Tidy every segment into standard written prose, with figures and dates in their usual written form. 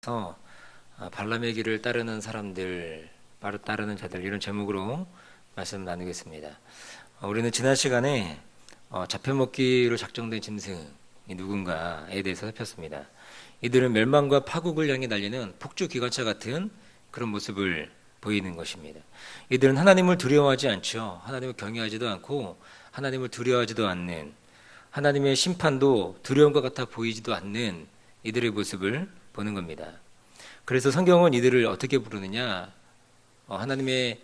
서 발람의 길을 따르는 사람들, 따르는 자들 이런 제목으로 말씀 나누겠습니다. 우리는 지난 시간에 잡혀먹기로 작정된 짐승이 누군가에 대해서 살폈습니다. 이들은 멸망과 파국을 향해 달리는 폭주 기관차 같은 그런 모습을 보이는 것입니다. 이들은 하나님을 두려워하지 않죠. 하나님을 경외하지도 않고 하나님을 두려워하지도 않는, 하나님의 심판도 두려움과 같아 보이지도 않는 이들의 모습을 보는 겁니다. 그래서 성경은 이들을 어떻게 부르느냐? 하나님의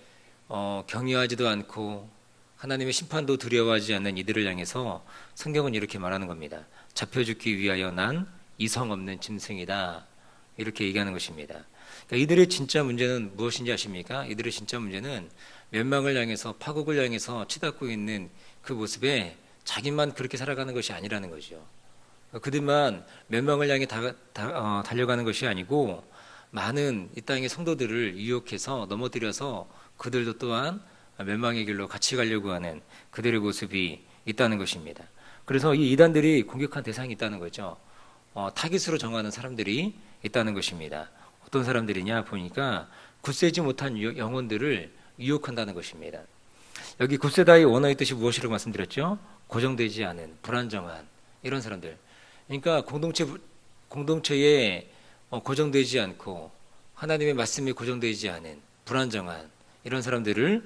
경외하지도 않고 하나님의 심판도 두려워하지 않는 이들을 향해서 성경은 이렇게 말하는 겁니다. 잡혀 죽기 위하여 난 이성 없는 짐승이다. 이렇게 얘기하는 것입니다. 그러니까 이들의 진짜 문제는 무엇인지 아십니까? 이들의 진짜 문제는 멸망을 향해서, 파국을 향해서 치닫고 있는 그 모습에 자기만 그렇게 살아가는 것이 아니라는 거죠. 그들만 멸망을 향해 달려가는 것이 아니고 많은 이 땅의 성도들을 유혹해서 넘어뜨려서 그들도 또한 멸망의 길로 같이 가려고 하는 그들의 모습이 있다는 것입니다. 그래서 이 이단들이 공격한 대상이 있다는 거죠. 타깃으로 정하는 사람들이 있다는 것입니다. 어떤 사람들이냐 보니까 굳세지 못한 영혼들을 유혹한다는 것입니다. 여기 굳세다의 원어의 뜻이 무엇이라고 말씀드렸죠? 고정되지 않은, 불안정한 이런 사람들. 그러니까 공동체에 고정되지 않고 하나님의 말씀이 고정되지 않은 불안정한 이런 사람들을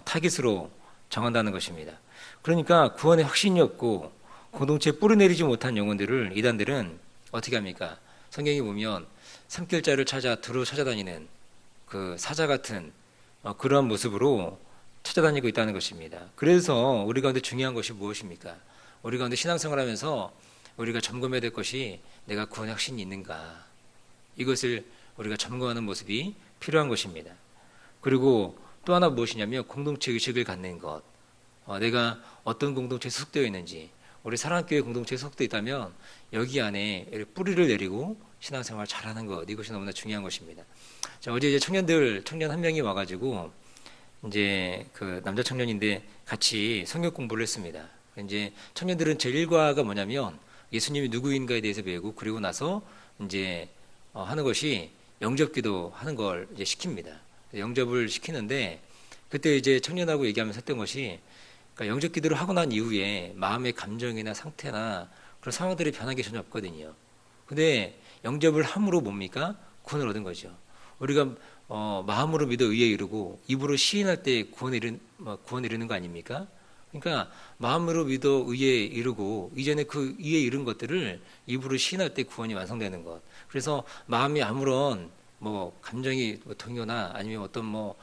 타깃으로 정한다는 것입니다. 그러니까 구원의 확신이 없고 공동체에 뿌리내리지 못한 영혼들을 이단들은 어떻게 합니까? 성경에 보면 산길자를 찾아 두루 찾아다니는 그 사자 같은 그런 모습으로 찾아다니고 있다는 것입니다. 그래서 우리 가운데 중요한 것이 무엇입니까? 우리 가운데 신앙생활하면서 우리가 점검해야 될 것이 내가 구원의 확신이 있는가, 이것을 우리가 점검하는 모습이 필요한 것입니다. 그리고 또 하나 무엇이냐면 공동체 의식을 갖는 것. 내가 어떤 공동체에 소속되어 있는지, 우리 사랑교회 공동체에 소속되어 있다면 여기 안에 뿌리를 내리고 신앙생활 잘하는 것, 이것이 너무나 중요한 것입니다. 자, 어제 이제 청년 한 명이 와가지고 이제 그 남자 청년인데 같이 성경 공부를 했습니다. 이제 청년들은 제 일과가 뭐냐면 예수님이 누구인가에 대해서 배우고, 그리고 나서 이제 하는 것이 영접기도 하는 걸 이제 시킵니다. 영접을 시키는데 그때 이제 청년하고 얘기하면서 했던 것이, 그러니까 영접기도를 하고 난 이후에 마음의 감정이나 상태나 그런 상황들이 변한 게 전혀 없거든요. 근데 영접을 함으로 뭡니까? 구원을 얻은 거죠. 우리가 마음으로 믿어 의에 이르고 입으로 시인할 때 구원을 이루는 거 아닙니까? 그러니까 마음으로 믿어 의에 이르고 이전에 그 의에 이른 것들을 입으로 시인할 때 구원이 완성되는 것. 그래서 마음이 아무런 감정이 동요나 아니면 어떤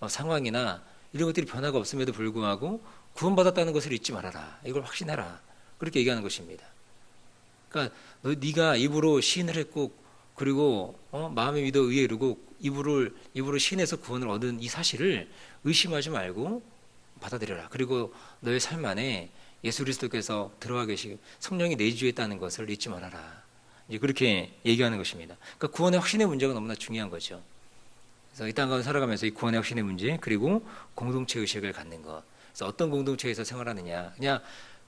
상황이나 이런 것들이 변화가 없음에도 불구하고 구원받았다는 것을 잊지 말아라. 이걸 확신해라. 그렇게 얘기하는 것입니다. 그러니까 네가 입으로 시인을 했고, 그리고 마음에 믿어 의에 이르고 입으로 시인해서 구원을 얻은 이 사실을 의심하지 말고 받아들여라. 그리고 너의 삶 안에 예수 그리스도께서 들어와 계시고 성령이 내주했다는 것을 잊지 말아라. 이제 그렇게 얘기하는 것입니다. 그러니까 구원의 확신의 문제가 너무나 중요한 거죠. 그래서 이 땅 가운데 살아가면서 이 구원의 확신의 문제, 그리고 공동체 의식을 갖는 것. 그래서 어떤 공동체에서 생활하느냐, 그냥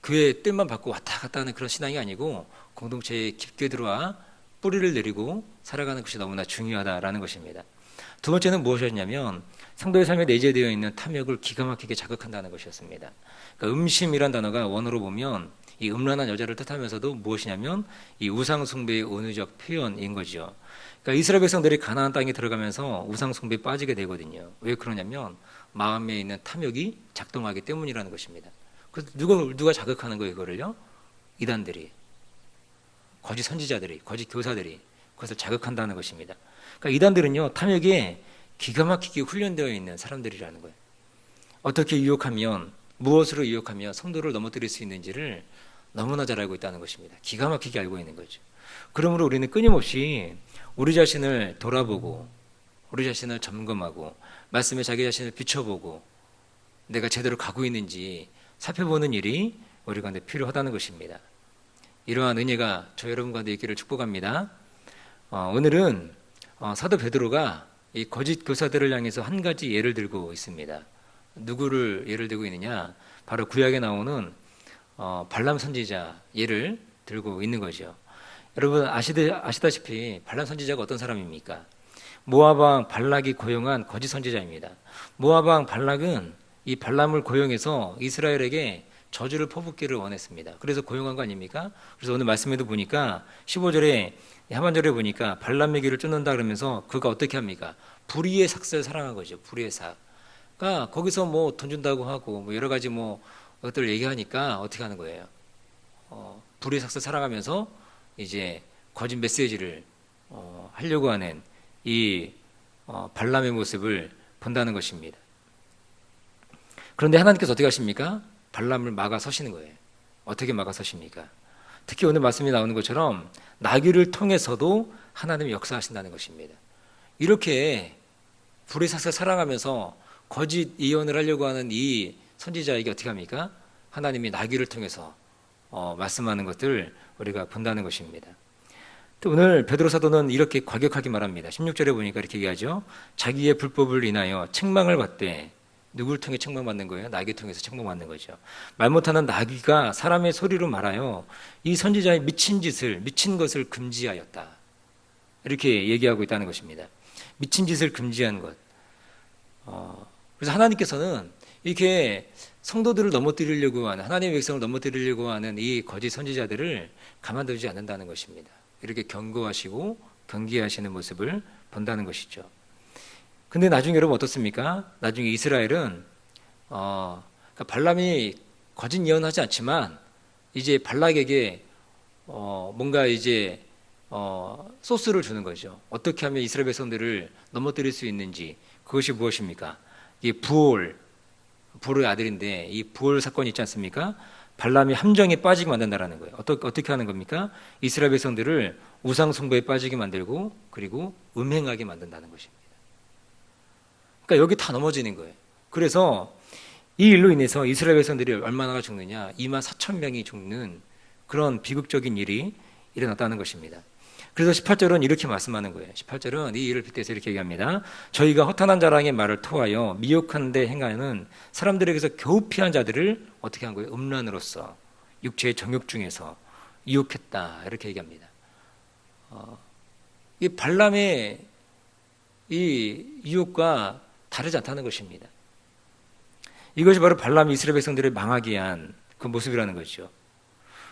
교회 뜻만 받고 왔다 갔다 하는 그런 신앙이 아니고 공동체에 깊게 들어와 뿌리를 내리고 살아가는 것이 너무나 중요하다라는 것입니다. 두 번째는 무엇이었냐면 성도의 삶에 내재되어 있는 탐욕을 기가 막히게 자극한다는 것이었습니다. 그러니까 음심이란 단어가 원어로 보면 이 음란한 여자를 뜻하면서도 무엇이냐면 이 우상숭배의 은유적 표현인 거죠. 그러니까 이스라엘 백성들이 가나안 땅에 들어가면서 우상숭배에 빠지게 되거든요. 왜 그러냐면 마음에 있는 탐욕이 작동하기 때문이라는 것입니다. 그래서 누가 자극하는 거예요, 이거를요? 이단들이, 거짓 선지자들이, 거짓 교사들이 그것을 자극한다는 것입니다. 그러니까 이단들은요, 탐욕에 기가 막히게 훈련되어 있는 사람들이라는 거예요. 어떻게 유혹하면, 무엇으로 유혹하면 성도를 넘어뜨릴 수 있는지를 너무나 잘 알고 있다는 것입니다. 기가 막히게 알고 있는 거죠. 그러므로 우리는 끊임없이 우리 자신을 돌아보고, 우리 자신을 점검하고, 말씀에 자기 자신을 비춰보고, 내가 제대로 가고 있는지 살펴보는 일이 우리 가운데 필요하다는 것입니다. 이러한 은혜가 저 여러분 가운데 있기를 축복합니다. 오늘은 사도 베드로가 이 거짓 교사들을 향해서 한 가지 예를 들고 있습니다. 누구를 예를 들고 있느냐? 바로 구약에 나오는 발람 선지자 예를 들고 있는 거죠. 여러분 아시다시피 발람 선지자가 어떤 사람입니까? 모압 왕 발락이 고용한 거짓 선지자입니다. 모압 왕 발락은 이 발람을 고용해서 이스라엘에게 저주를 퍼붓기를 원했습니다. 그래서 고용한 거 아닙니까? 그래서 오늘 말씀에도 보니까 15절에 하반절에 보니까 발람의 길을 쫓는다 그러면서 그가 어떻게 합니까? 불의의 삭을 사랑한 거죠. 불의의 삭. 그러니까 거기서 뭐 돈 준다고 하고 뭐 여러 가지 뭐 것들 얘기하니까 어떻게 하는 거예요? 불의의 삭을 살아가면서 이제 거짓 메시지를 하려고 하는 이 발람의 모습을 본다는 것입니다. 그런데 하나님께서 어떻게 하십니까? 발람을 막아서시는 거예요. 어떻게 막아서십니까? 특히 오늘 말씀이 나오는 것처럼 나귀를 통해서도 하나님이 역사하신다는 것입니다. 이렇게 불의 삭을 사랑하면서 거짓 예언을 하려고 하는 이 선지자에게 어떻게 합니까? 하나님이 나귀를 통해서 말씀하는 것들 우리가 본다는 것입니다. 또 오늘 베드로 사도는 이렇게 과격하게 말합니다. 16절에 보니까 이렇게 얘기하죠. 자기의 불법을 인하여 책망을 받되, 누구를 통해 책망받는 거예요? 나귀 통해서 책망받는 거죠. 말 못하는 나귀가 사람의 소리로 말하여 이 선지자의 미친 것을 금지하였다. 이렇게 얘기하고 있다는 것입니다. 미친 짓을 금지한 것. 그래서 하나님께서는 이렇게 성도들을 넘어뜨리려고 하는, 하나님의 백성을 넘어뜨리려고 하는 이 거짓 선지자들을 가만두지 않는다는 것입니다. 이렇게 경고하시고 경계하시는 모습을 본다는 것이죠. 근데 나중에 여러분 어떻습니까? 나중에 이스라엘은 그러니까 발람이 거짓 예언하지 않지만 이제 발락에게 뭔가 이제 소스를 주는 거죠. 어떻게 하면 이스라엘 백성들을 넘어뜨릴 수 있는지. 그것이 무엇입니까? 이 부올의 아들인데 이 부올 사건이 있지 않습니까? 발람이 함정에 빠지게 만든다라는 거예요. 어떻게 하는 겁니까? 이스라엘 백성들을 우상 숭배에 빠지게 만들고 그리고 음행하게 만든다는 것입니다. 그러니까 여기 다 넘어지는 거예요. 그래서 이 일로 인해서 이스라엘 백성들이 얼마나 죽느냐? 24,000명이 죽는 그런 비극적인 일이 일어났다는 것입니다. 그래서 18절은 이렇게 말씀하는 거예요. 18절은 이 일을 빗대서 이렇게 얘기합니다. 저희가 허탄한 자랑의 말을 토하여 미혹한 데 행하는 사람들에게서 겨우 피한 자들을 어떻게 한 거예요? 음란으로써 육체의 정욕 중에서 유혹했다. 이렇게 얘기합니다. 이 발람의 이 유혹과 다르지 않다는 것입니다. 이것이 바로 발람이 이스라엘 백성들을 망하게 한 그 모습이라는 것이죠.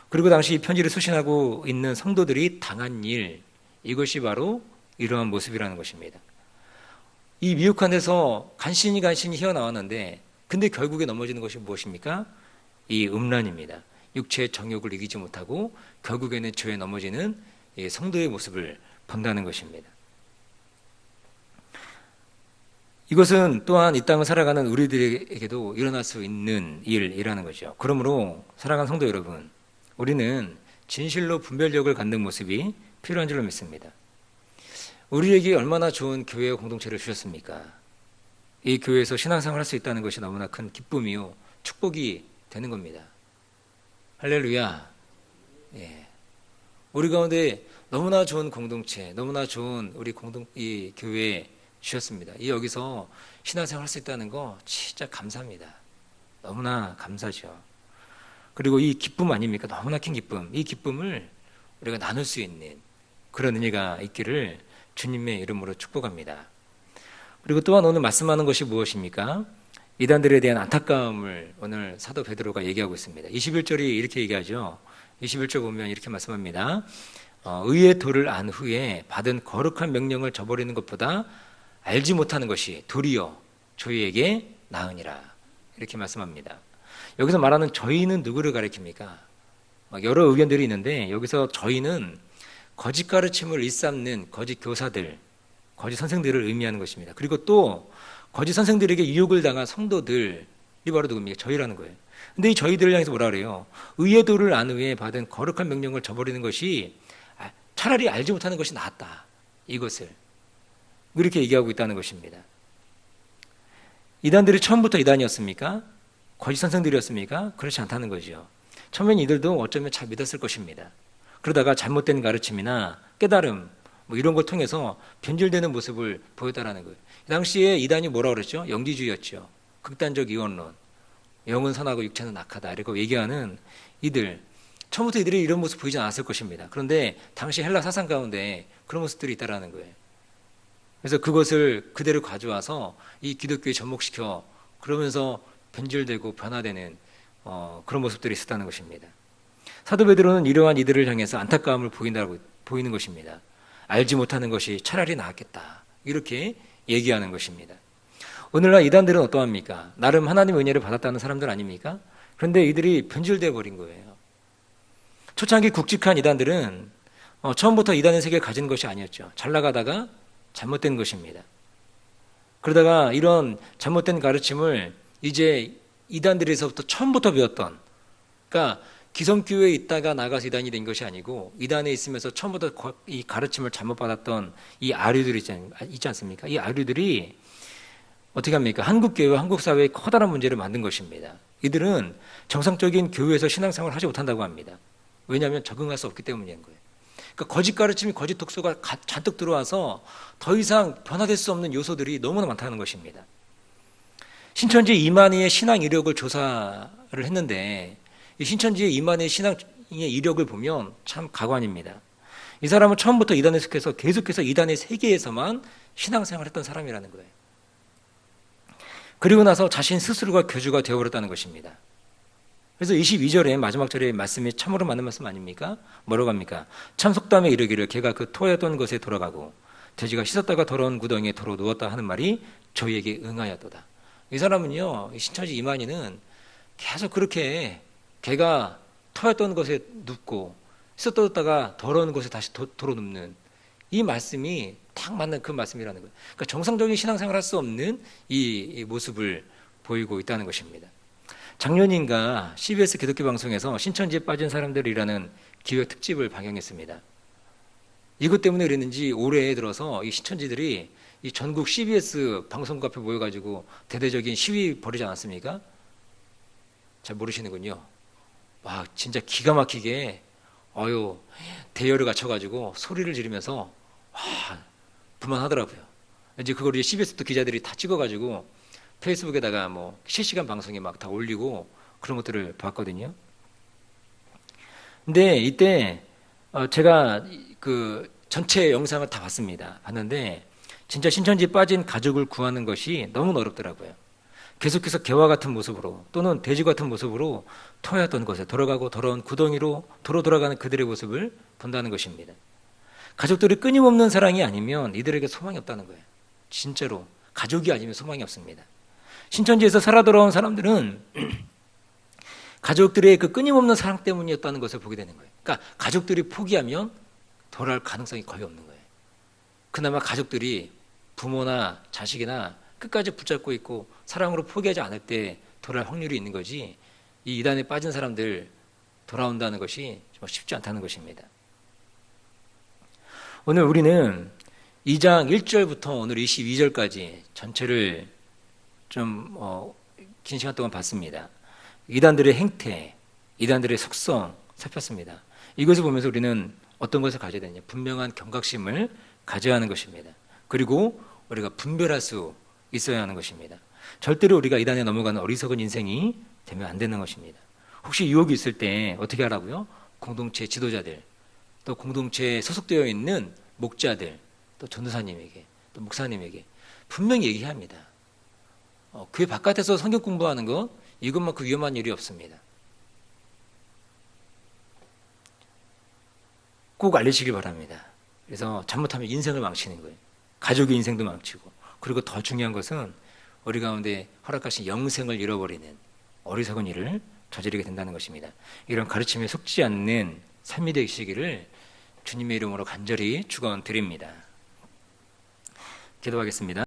그리고 당시 이 편지를 수신하고 있는 성도들이 당한 일, 이것이 바로 이러한 모습이라는 것입니다. 이 미혹한 데서 간신히 헤어나왔는데 근데 결국에 넘어지는 것이 무엇입니까? 이 음란입니다. 육체의 정욕을 이기지 못하고 결국에는 죄에 넘어지는 이 성도의 모습을 본다는 것입니다. 이것은 또한 이 땅을 살아가는 우리들에게도 일어날 수 있는 일이라는 거죠. 그러므로 사랑하는 성도 여러분, 우리는 진실로 분별력을 갖는 모습이 필요한 줄로 믿습니다. 우리에게 얼마나 좋은 교회와 공동체를 주셨습니까? 이 교회에서 신앙생활을 할 수 있다는 것이 너무나 큰 기쁨이요 축복이 되는 겁니다. 할렐루야. 예. 우리 가운데 너무나 좋은 공동체, 너무나 좋은 이 교회에 주셨습니다. 여기서 신앙생활 할 수 있다는 거 진짜 감사합니다. 너무나 감사죠. 그리고 이 기쁨 아닙니까? 너무나 큰 기쁨. 이 기쁨을 우리가 나눌 수 있는 그런 은혜가 있기를 주님의 이름으로 축복합니다. 그리고 또한 오늘 말씀하는 것이 무엇입니까? 이단들에 대한 안타까움을 오늘 사도 베드로가 얘기하고 있습니다. 21절이 이렇게 얘기하죠. 21절 보면 이렇게 말씀합니다. 의의 도를 안 후에 받은 거룩한 명령을 저버리는 것보다 알지 못하는 것이 도리어 저희에게 나으니라. 이렇게 말씀합니다. 여기서 말하는 저희는 누구를 가리킵니까? 여러 의견들이 있는데 여기서 저희는 거짓 가르침을 일삼는 거짓 교사들, 거짓 선생들을 의미하는 것입니다. 그리고 또 거짓 선생들에게 유혹을 당한 성도들이 바로 누굽니까? 저희라는 거예요. 근데 이 저희들을 향해서 뭐라 그래요? 의의 도를 안 후에 받은 거룩한 명령을 저버리는 것이 차라리 알지 못하는 것이 낫다. 이것을 이렇게 얘기하고 있다는 것입니다. 이단들이 처음부터 이단이었습니까? 거짓 선생들이었습니까? 그렇지 않다는 거죠. 처음엔 이들도 어쩌면 잘 믿었을 것입니다. 그러다가 잘못된 가르침이나 깨달음 이런 걸 통해서 변질되는 모습을 보였다라는 거예요. 당시에 이단이 뭐라고 그랬죠? 영지주의였죠. 극단적 이원론, 영은 선하고 육체는 악하다 이렇게 얘기하는 이들. 처음부터 이들이 이런 모습 보이지 않았을 것입니다. 그런데 당시 헬라 사상 가운데 그런 모습들이 있다라는 거예요. 그래서 그것을 그대로 가져와서 이 기독교에 접목시켜 그러면서 변질되고 변화되는 그런 모습들이 있었다는 것입니다. 사도 베드로는 이러한 이들을 향해서 안타까움을 보이는 것입니다. 알지 못하는 것이 차라리 나았겠다. 이렇게 얘기하는 것입니다. 오늘날 이단들은 어떠합니까? 나름 하나님의 은혜를 받았다는 사람들 아닙니까? 그런데 이들이 변질되어 버린 거예요. 초창기 굵직한 이단들은 처음부터 이단의 세계를 가진 것이 아니었죠. 잘 나가다가 잘못된 것입니다. 그러다가 이런 잘못된 가르침을 이제 이단들에서부터 처음부터 배웠던, 그러니까 기성교회에 있다가 나가서 이단이 된 것이 아니고 이단에 있으면서 처음부터 이 가르침을 잘못 받았던 이 아류들이 있지 않습니까? 이 아류들이 어떻게 합니까? 한국교회와 한국사회에 커다란 문제를 만든 것입니다. 이들은 정상적인 교회에서 신앙생활을 하지 못한다고 합니다. 왜냐하면 적응할 수 없기 때문인 거예요. 그러니까 거짓 가르침이 거짓 독소가 잔뜩 들어와서 더 이상 변화될 수 없는 요소들이 너무나 많다는 것입니다. 신천지 이만희의 신앙 이력을 조사를 했는데 이 신천지의 이만희의 신앙의 이력을 보면 참 가관입니다. 이 사람은 처음부터 이단에 속해서 계속해서 이단의 세계에서만 신앙생활을 했던 사람이라는 거예요. 그리고 나서 자신 스스로가 교주가 되어버렸다는 것입니다. 그래서 22절에 마지막 절의 말씀이 참으로 맞는 말씀 아닙니까? 뭐라고 합니까? 참 속담에 이르기를 걔가 그 토하였던 것에 돌아가고 돼지가 씻었다가 더러운 구덩이에 도로 누웠다 하는 말이 저희에게 응하였도다. 이 사람은요, 신천지 이만희는 계속 그렇게 걔가 토했던 것에 눕고 씻었다가 더러운 곳에 다시 도로 눕는 이 말씀이 딱 맞는 그 말씀이라는 거예요. 그러니까 정상적인 신앙생활을 할 수 없는 이 모습을 보이고 있다는 것입니다. 작년인가 CBS 기독교 방송에서 신천지에 빠진 사람들이라는 기획 특집을 방영했습니다. 이것 때문에 그랬는지 올해 들어서 이 신천지들이 이 전국 CBS 방송국 앞에 모여가지고 대대적인 시위 벌이지 않았습니까? 잘 모르시는군요. 와, 진짜 기가 막히게 대열을 갖춰가지고 소리를 지르면서 불만하더라고요. 이제 그걸 이제 CBS 또 기자들이 다 찍어가지고 페이스북에다가 뭐 실시간 방송에 막 다 올리고 그런 것들을 봤거든요. 근데 이때 제가 그 전체 영상을 다 봤는데 진짜 신천지에 빠진 가족을 구하는 것이 너무 어렵더라고요. 계속해서 개와 같은 모습으로 또는 돼지 같은 모습으로 토했던 곳에 돌아가고 더러운 구덩이로 도로 돌아가는 그들의 모습을 본다는 것입니다. 가족들이 끊임없는 사랑이 아니면 이들에게 소망이 없다는 거예요. 진짜로 가족이 아니면 소망이 없습니다. 신천지에서 살아 돌아온 사람들은 가족들의 그 끊임없는 사랑 때문이었다는 것을 보게 되는 거예요. 그러니까 가족들이 포기하면 돌아올 가능성이 거의 없는 거예요. 그나마 가족들이 부모나 자식이나 끝까지 붙잡고 있고 사랑으로 포기하지 않을 때 돌아올 확률이 있는 거지, 이 이단에 빠진 사람들 돌아온다는 것이 정말 쉽지 않다는 것입니다. 오늘 우리는 2장 1절부터 오늘 22절까지 전체를 좀 긴 시간 동안 봤습니다. 이단들의 행태, 이단들의 속성 살폈습니다. 이것을 보면서 우리는 어떤 것을 가져야 되냐? 분명한 경각심을 가져야 하는 것입니다. 그리고 우리가 분별할 수 있어야 하는 것입니다. 절대로 우리가 이단에 넘어가는 어리석은 인생이 되면 안 되는 것입니다. 혹시 유혹이 있을 때 어떻게 하라고요? 공동체 지도자들, 또 공동체에 소속되어 있는 목자들, 또 전도사님에게, 또 목사님에게 분명히 얘기해야 합니다. 교회 바깥에서 성경 공부하는 것, 이것만큼 위험한 일이 없습니다. 꼭 알리시길 바랍니다. 그래서 잘못하면 인생을 망치는 거예요. 가족의 인생도 망치고, 그리고 더 중요한 것은 우리 가운데 허락하신 영생을 잃어버리는 어리석은 일을 저지르게 된다는 것입니다. 이런 가르침에 속지 않는 삶이 되시기를 주님의 이름으로 간절히 축원드립니다. 기도하겠습니다.